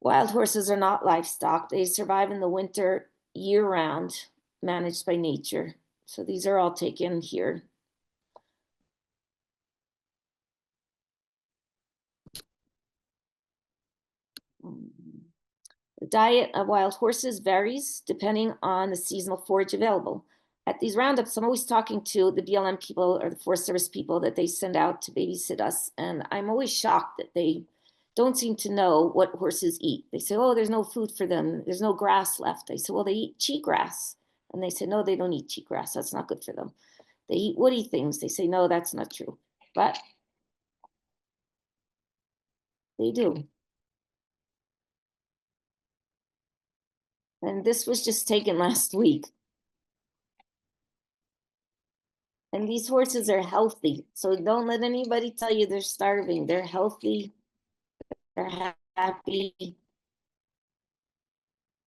Wild horses are not livestock. They survive in the winter year-round, managed by nature. So these are all taken here. The diet of wild horses varies depending on the seasonal forage available. At these roundups, I'm always talking to the BLM people or the Forest Service people that they send out to babysit us. And I'm always shocked that they don't seem to know what horses eat. They say, oh, there's no food for them. There's no grass left. I say, well, they eat cheatgrass. And they say, no, they don't eat cheatgrass. That's not good for them. They eat woody things. They say, no, that's not true. But they do. And this was just taken last week. And these horses are healthy. So don't let anybody tell you they're starving. They're healthy. They're happy.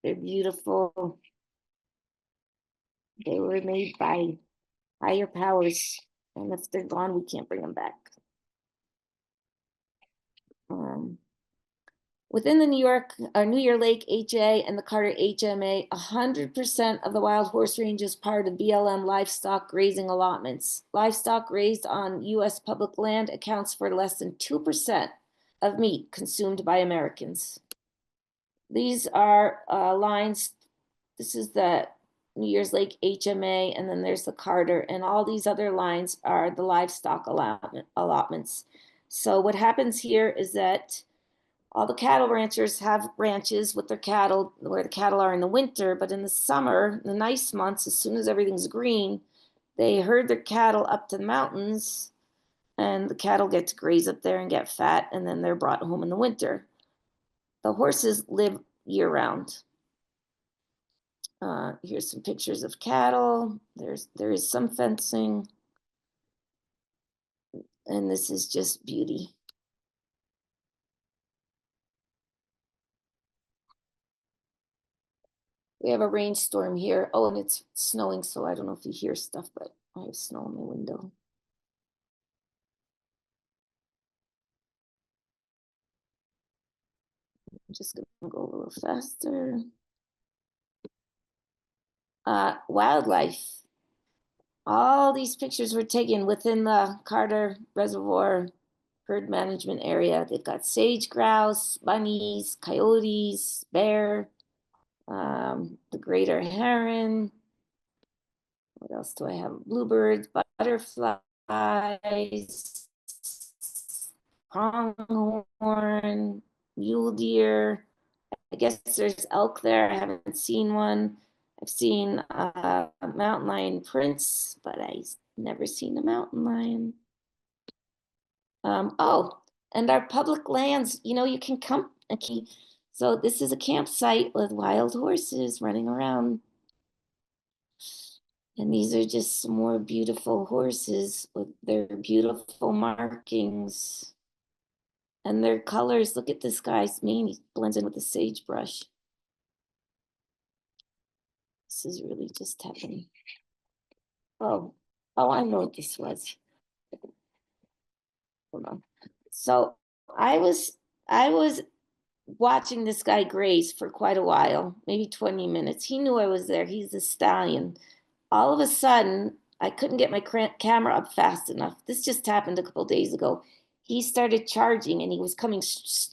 They're beautiful. They were made by higher powers. And if they're gone, we can't bring them back. Within the New Year Lake HA and the Carter HMA, 100% of the wild horse range is part of BLM livestock grazing allotments. Livestock raised on US public land accounts for less than 2% of meat consumed by Americans. These are lines. This is the New Year's Lake HMA, and then there's the Carter, and all these other lines are the livestock allotments. So what happens here is that all the cattle ranchers have ranches with their cattle where the cattle are in the winter, but in the summer, the nice months, as soon as everything's green, they herd their cattle up to the mountains, and the cattle get to graze up there and get fat, and then they're brought home in the winter. The horses live year round. Here's some pictures of cattle. There is some fencing, and this is just beauty. We have a rainstorm here. Oh, and it's snowing, so I don't know if you hear stuff, but I have snow in my window. I'm just gonna go a little faster. Wildlife. All these pictures were taken within the Carter Reservoir herd management area. They've got sage grouse, bunnies, coyotes, bear, the greater heron. What else do I have? Bluebirds, butterflies, pronghorn, mule deer. I guess there's elk there. I haven't seen one. I've seen a mountain lion prince, but I've never seen a mountain lion. Oh, and our public lands, you can come. So this is a campsite with wild horses running around. And these are just some more beautiful horses with their beautiful markings and their colors. Look at this guy's mane. He blends in with the sagebrush. This is really just happening. Oh, I know what this was. Hold on. So I was watching this guy graze for quite a while, maybe 20 minutes. He knew I was there. He's a stallion. All of a sudden, I couldn't get my camera up fast enough. This just happened a couple days ago. He started charging and he was coming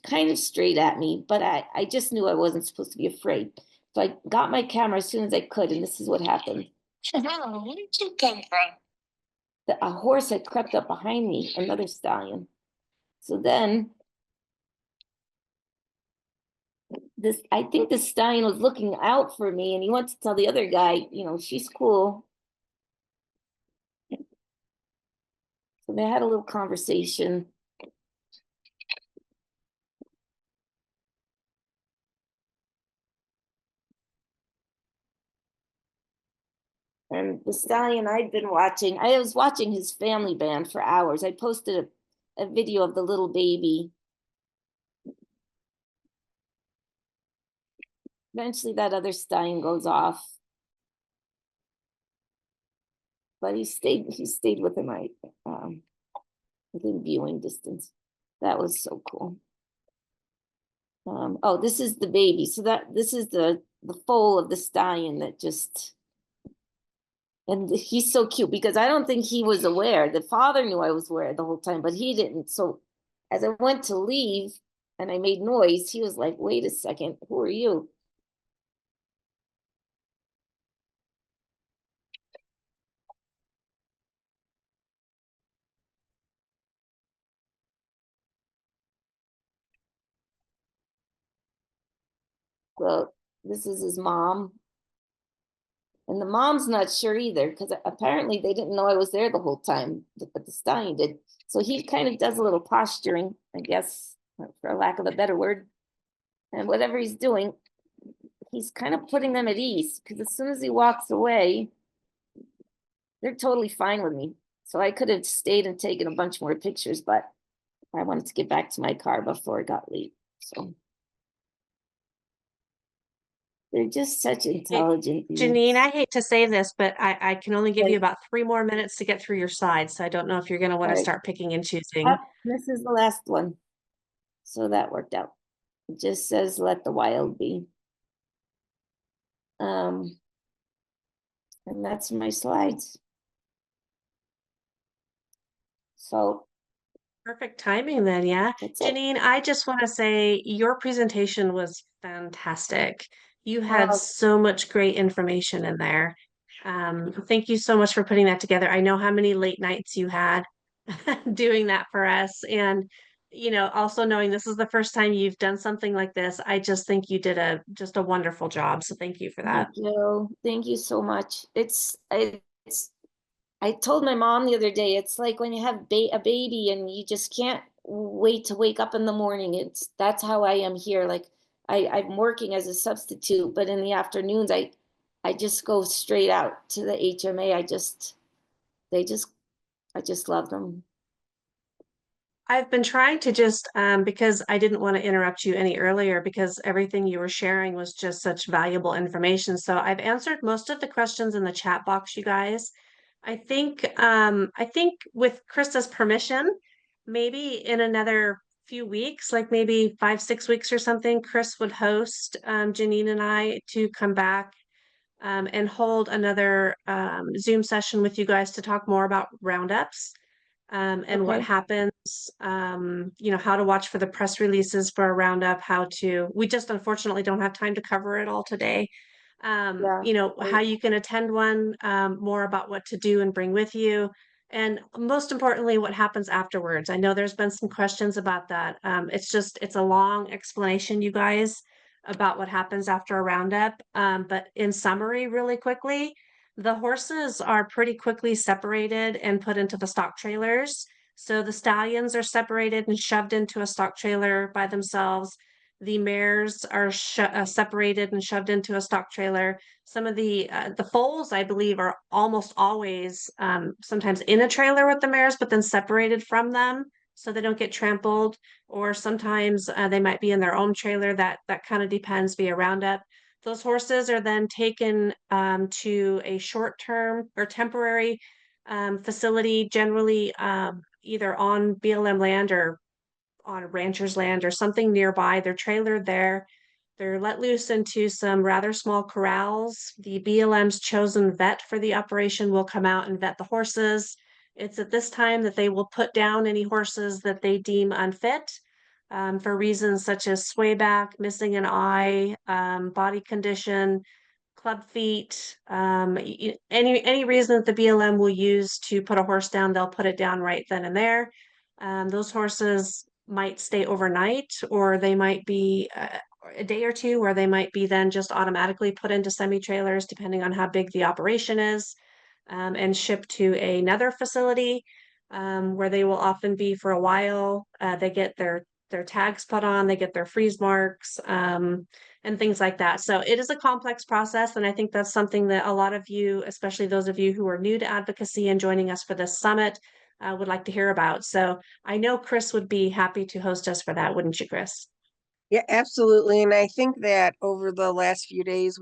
kind of straight at me, but I just knew I wasn't supposed to be afraid. So I got my camera as soon as I could, and this is what happened. Where did you come from? A horse had crept up behind me, another stallion. So then I think the stallion was looking out for me, and he went to tell the other guy, she's cool. So they had a little conversation. And the stallion I was watching his family band for hours. I posted a video of the little baby. Eventually that other stallion goes off. But he stayed within within viewing distance. That was so cool. Oh, this is the baby. So this is the foal of the stallion that just, and he's so cute because I don't think he was aware. The father knew I was aware the whole time, but he didn't. So as I went to leave and I made noise, he was like, wait a second, who are you? So this is his mom. And the mom's not sure either, because apparently they didn't know I was there the whole time, but the stallion did. So he kind of does a little posturing, I guess, for lack of a better word. And whatever he's doing, he's kind of putting them at ease, because as soon as he walks away, they're totally fine with me. So I could have stayed and taken a bunch more pictures, but I wanted to get back to my car before it got late. So they're just such intelligent beings. Janine, I hate to say this, but I can only give you Okay. about 3 more minutes to get through your slides. So I don't know if you're going to want to Right. start picking and choosing. This is the last one. So that worked out. It just says, let the wild be. And that's my slides. So Perfect timing then, yeah. that's it. Janine, I just want to say your presentation was fantastic. You had Wow. so much great information in there. Thank you so much for putting that together. I know how many late nights you had. doing that for us. And, also knowing this is the first time you've done something like this, I just think you did just a wonderful job. So thank you for that. Thank you. Thank you so much. I told my mom the other day, it's like when you have a baby and you just can't wait to wake up in the morning. That's how I am here. Like I'm working as a substitute, but in the afternoons, I just go straight out to the HMA. They just, I just love them. I've been trying to just, because I didn't want to interrupt you any earlier because everything you were sharing was just such valuable information. So I've answered most of the questions in the chat box, you guys. I think with Krista's permission, maybe in another few weeks, like maybe 5, 6 weeks or something, Chris would host Janine and I to come back and hold another Zoom session with you guys to talk more about roundups and what Okay. happens, how to watch for the press releases for a roundup, we just unfortunately don't have time to cover it all today. Yeah. How you can attend one, more about what to do and bring with you. And most importantly, what happens afterwards. I know there's been some questions about that. It's a long explanation, you guys, about what happens after a roundup. But in summary, really quickly, the horses are pretty quickly separated and put into the stock trailers. So the stallions are separated and shoved into a stock trailer by themselves. The mares are separated and shoved into a stock trailer. Some of the foals, I believe, are almost always sometimes in a trailer with the mares, but then separated from them so they don't get trampled. Or sometimes they might be in their own trailer. That kind of depends via roundup. Those horses are then taken to a short-term or temporary facility, generally either on BLM land or on rancher's land or something nearby. They're trailered there. They're let loose into some rather small corrals. The BLM's chosen vet for the operation will come out and vet the horses. It's at this time that they will put down any horses that they deem unfit for reasons such as sway back, missing an eye, body condition, club feet, any reason that the BLM will use to put a horse down, they'll put it down right then and there. Those horses might stay overnight, or they might be a day or two, where they might be then just automatically put into semi-trailers, depending on how big the operation is, and shipped to another facility where they will often be for a while. They get their tags put on, they get their freeze marks, and things like that. So it is a complex process. And I think that's something that a lot of you, especially those of you who are new to advocacy and joining us for this summit, would like to hear about. So I know Chris would be happy to host us for that, wouldn't you, Chris? Yeah, absolutely. And I think that over the last few days,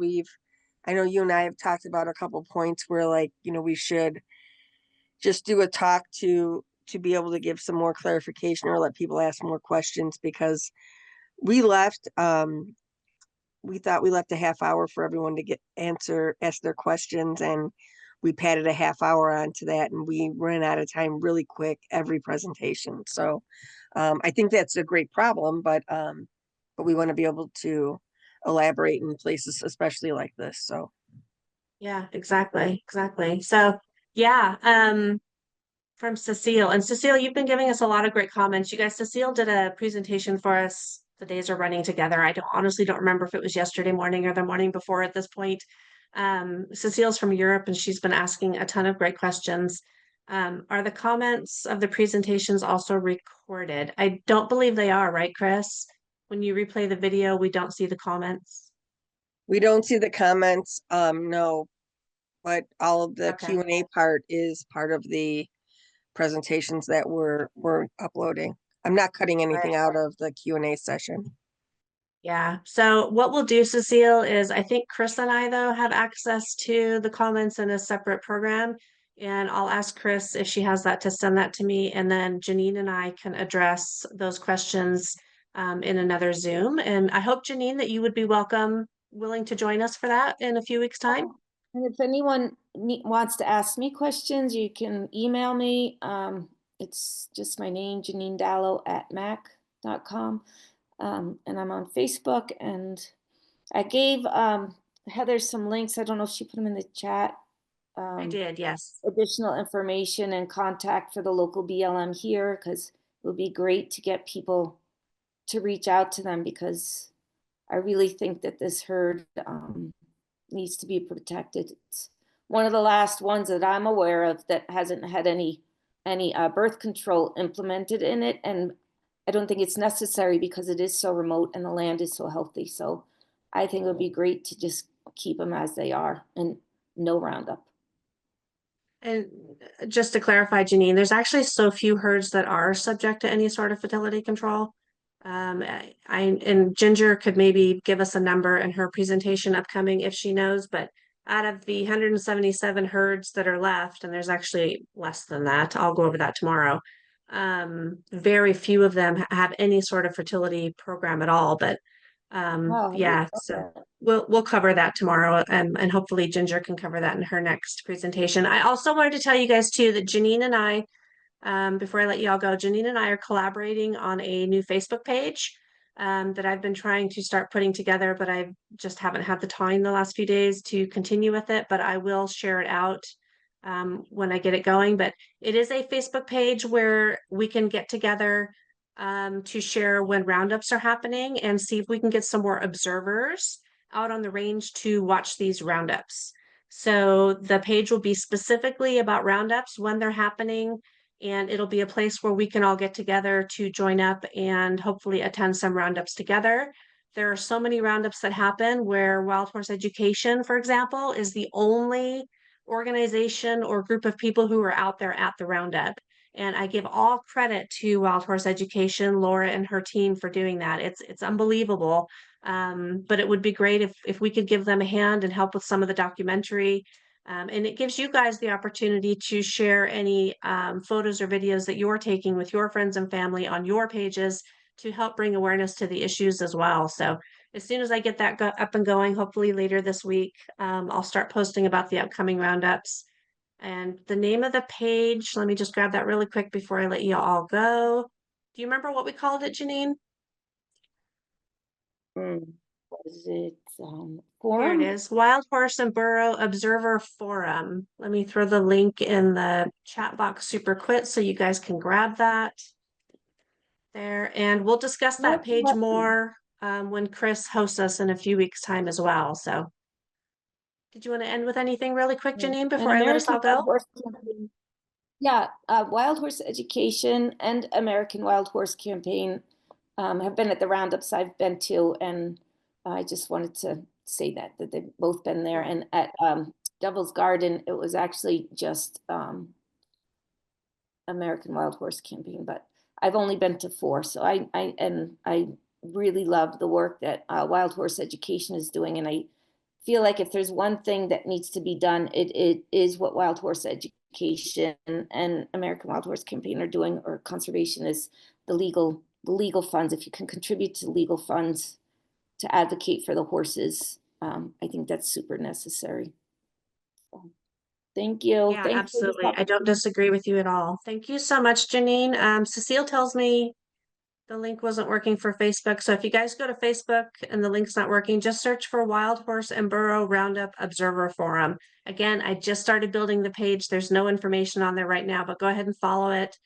I know you and I have talked about a couple points where we should just do a talk to be able to give some more clarification or let people ask more questions, because we thought we left a half hour for everyone to ask their questions, and we padded a half hour onto that, and we ran out of time really quick every presentation. So I think that's a great problem, but we want to be able to elaborate in places, especially like this. So Yeah, exactly. So yeah, from Cecile. And Cecile, you've been giving us a lot of great comments. You guys, Cecile did a presentation for us. The days are running together. I honestly don't remember if it was yesterday morning or the morning before at this point. Cecile's from Europe and she's been asking a ton of great questions. Are the comments of the presentations also recorded? I don't believe they are, right, Chris? When you replay the video, we don't see the comments. we don't see the comments, no, but all of the Okay. Q&A part is part of the presentations that we're uploading. I'm not cutting anything Right. out of the Q&A session. Yeah. So what we'll do, Cecile, is I think Chris and I, though, have access to the comments in a separate program. And I'll ask Chris if she has that to send that to me. And then Janine and I can address those questions in another Zoom. And I hope, Janine, that you would be willing to join us for that in a few weeks' time. And if anyone wants to ask me questions, you can email me. It's just my name, Janine Dallow @mac.com. And I'm on Facebook. And I gave Heather some links. I don't know if she put them in the chat. I did, yes. additional information and contact for the local BLM here, because it would be great to get people to reach out to them, because I really think that this herd needs to be protected. It's one of the last ones that I'm aware of that hasn't had any birth control implemented in it, and I don't think it's necessary because it is so remote and the land is so healthy. So I think it would be great to just keep them as they are and no Roundup. And just to clarify, Janine, there's actually so few herds that are subject to any sort of fertility control. And Ginger could maybe give us a number in her presentation upcoming if she knows, but out of the 177 herds that are left, and there's actually less than that, I'll go over that tomorrow. Very few of them have any sort of fertility program at all, but Oh, yeah, so we'll cover that tomorrow, and hopefully Ginger can cover that in her next presentation. I also wanted to tell you guys too that Janine and I, before I let you all go, Janine and I are collaborating on a new Facebook page that I've been trying to start putting together, but I just haven't had the time the last few days to continue with it, but I will share it out when I get it going. But it is a Facebook page where we can get together to share when roundups are happening and see if we can get some more observers out on the range to watch these roundups. So the page will be specifically about roundups, when they're happening, and it'll be a place where we can all get together to join up and hopefully attend some roundups together. There are so many roundups that happen where Wild Horse Education, for example, is the only organization or group of people who are out there at the roundup. And I give all credit to Wild Horse Education, Laura and her team for doing that. It's unbelievable. But it would be great if we could give them a hand and help with some of the documentary. And it gives you guys the opportunity to share any photos or videos that you're taking with your friends and family on your pages to help bring awareness to the issues as well. So as soon as I get that up and going, hopefully later this week, I'll start posting about the upcoming roundups. And the name of the page, let me just grab that really quick before I let you all go. Do you remember what we called it, Janine? Was it Here forum? it is, Wild Horse and Burro Observer Forum. Let me throw the link in the chat box super quick so you guys can grab that there. And we'll discuss that page more when Chris hosts us in a few weeks' time as well. So did you want to end with anything really quick, Janine, before I let us all go? Yeah, Wild Horse Education and American Wild Horse Campaign have been at the roundups I've been to, and I just wanted to say that they've both been there. And at Devil's Garden, it was actually just American Wild Horse Campaign, but I've only been to 4, so I really love the work that Wild Horse Education is doing, and I feel like if there's one thing that needs to be done, it is what Wild Horse Education and American Wild Horse Campaign are doing, or conservation, is the legal funds. If you can contribute to legal funds to advocate for the horses, I think that's super necessary. So, thank you. Yeah, absolutely. I don't disagree with you at all. Thank you so much, Janine. Cecile tells me the link wasn't working for Facebook. So if you guys go to Facebook and the link's not working, just search for Wild Horse and Burro Roundup Observer Forum. Again, I just started building the page. There's no information on there right now, but go ahead and follow it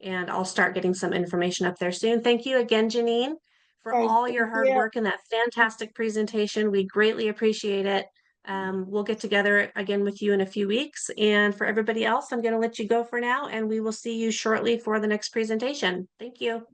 and I'll start getting some information up there soon. Thank you again, Janine, for all your hard work and that fantastic presentation. We greatly appreciate it. We'll get together again with you in a few weeks. And for everybody else, I'm going to let you go for now, and we will see you shortly for the next presentation. Thank you.